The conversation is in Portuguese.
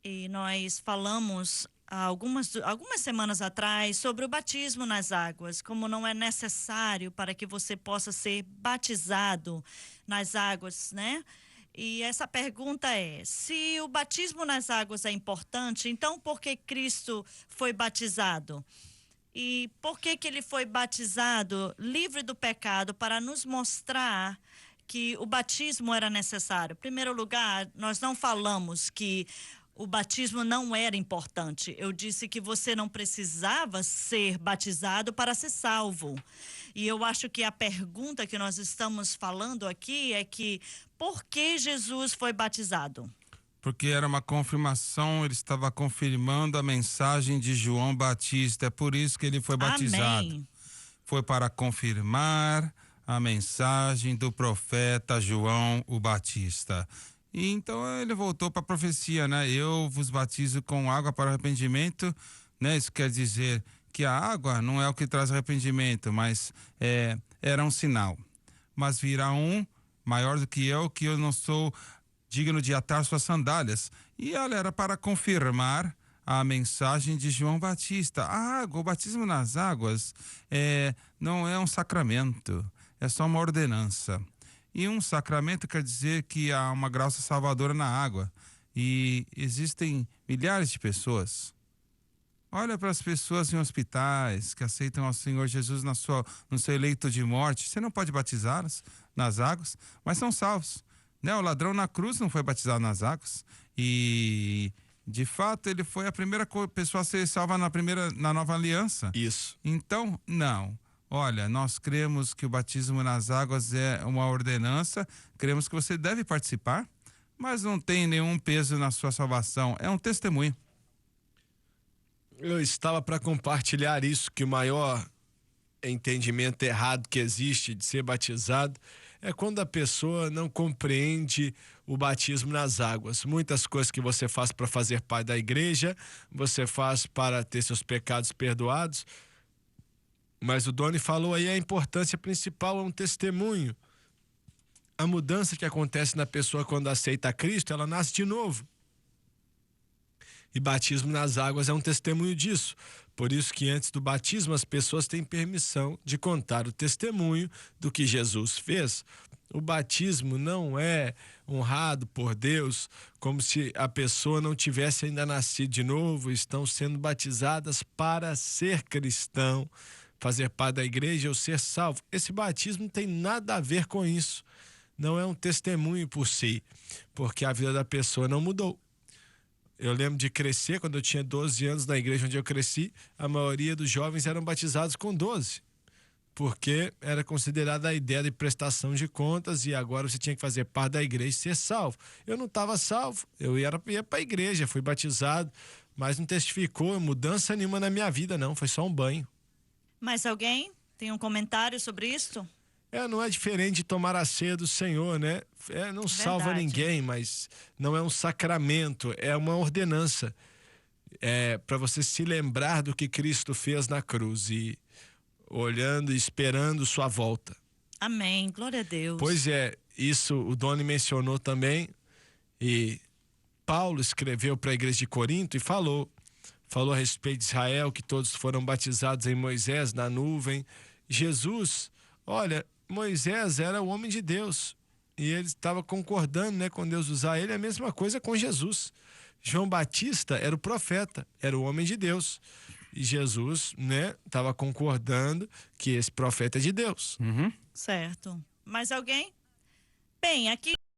E nós falamos há algumas semanas atrás sobre o batismo nas águas, como não é necessário para que você possa ser batizado nas águas, né? E essa pergunta é: se o batismo nas águas é importante, então por que Cristo foi batizado? E por que que ele foi batizado livre do pecado para nos mostrar que o batismo era necessário? Em primeiro lugar, nós não falamos que o batismo não era importante. Eu disse que você não precisava ser batizado para ser salvo. E eu acho que a pergunta que nós estamos falando aqui é que por que Jesus foi batizado? Porque era uma confirmação, ele estava confirmando a mensagem de João Batista, é por isso que ele foi batizado. Amém. Foi para confirmar a mensagem do profeta João o Batista. E então ele voltou para a profecia, né? Eu vos batizo com água para arrependimento, né? Isso quer dizer que a água não é o que traz arrependimento, mas era um sinal. Mas virá um maior do que eu não sou digno de atar suas sandálias. E olha, era para confirmar a mensagem de João Batista. A água, o batismo nas águas não é um sacramento, é só uma ordenança. E um sacramento quer dizer que há uma graça salvadora na água. E existem milhares de pessoas. Olha para as pessoas em hospitais que aceitam ao Senhor Jesus no seu leito de morte. Você não pode batizá-las nas águas, mas são salvos. Né? O ladrão na cruz não foi batizado nas águas. E, de fato, ele foi a primeira pessoa a ser salva na nova aliança. Isso. Então, não. Olha, nós cremos que o batismo nas águas é uma ordenança, cremos que você deve participar, mas não tem nenhum peso na sua salvação. É um testemunho. Eu estava para compartilhar isso, que o maior entendimento errado que existe de ser batizado é quando a pessoa não compreende o batismo nas águas. Muitas coisas que você faz para fazer parte da igreja, você faz para ter seus pecados perdoados, mas o Doni falou aí a importância principal é um testemunho. A mudança que acontece na pessoa quando aceita Cristo, ela nasce de novo. E batismo nas águas é um testemunho disso. Por isso que antes do batismo as pessoas têm permissão de contar o testemunho do que Jesus fez. O batismo não é honrado por Deus como se a pessoa não tivesse ainda nascido de novo. Estão sendo batizadas para ser cristão, fazer parte da igreja ou ser salvo. Esse batismo não tem nada a ver com isso. Não é um testemunho por si, porque a vida da pessoa não mudou. Eu lembro de crescer, quando eu tinha 12 anos na igreja onde eu cresci, a maioria dos jovens eram batizados com 12, porque era considerada a ideia de prestação de contas e agora você tinha que fazer parte da igreja e ser salvo. Eu não estava salvo, eu ia para a igreja, fui batizado, mas não testificou mudança nenhuma na minha vida não, foi só um banho. Mais alguém tem um comentário sobre isso? Não é diferente de tomar a ceia do Senhor, né? Não salva ninguém, mas não é um sacramento, é uma ordenança. É para você se lembrar do que Cristo fez na cruz e olhando e esperando sua volta. Amém, glória a Deus. Pois é, isso o Doni mencionou também, e Paulo escreveu para a igreja de Corinto e falou a respeito de Israel, que todos foram batizados em Moisés, na nuvem. Jesus, olha, Moisés era o homem de Deus e ele estava concordando, né, com Deus usar ele, a mesma coisa com Jesus. João Batista era o profeta, era o homem de Deus, e Jesus, né, estava concordando que esse profeta é de Deus. Certo. Mais alguém? Bem, aqui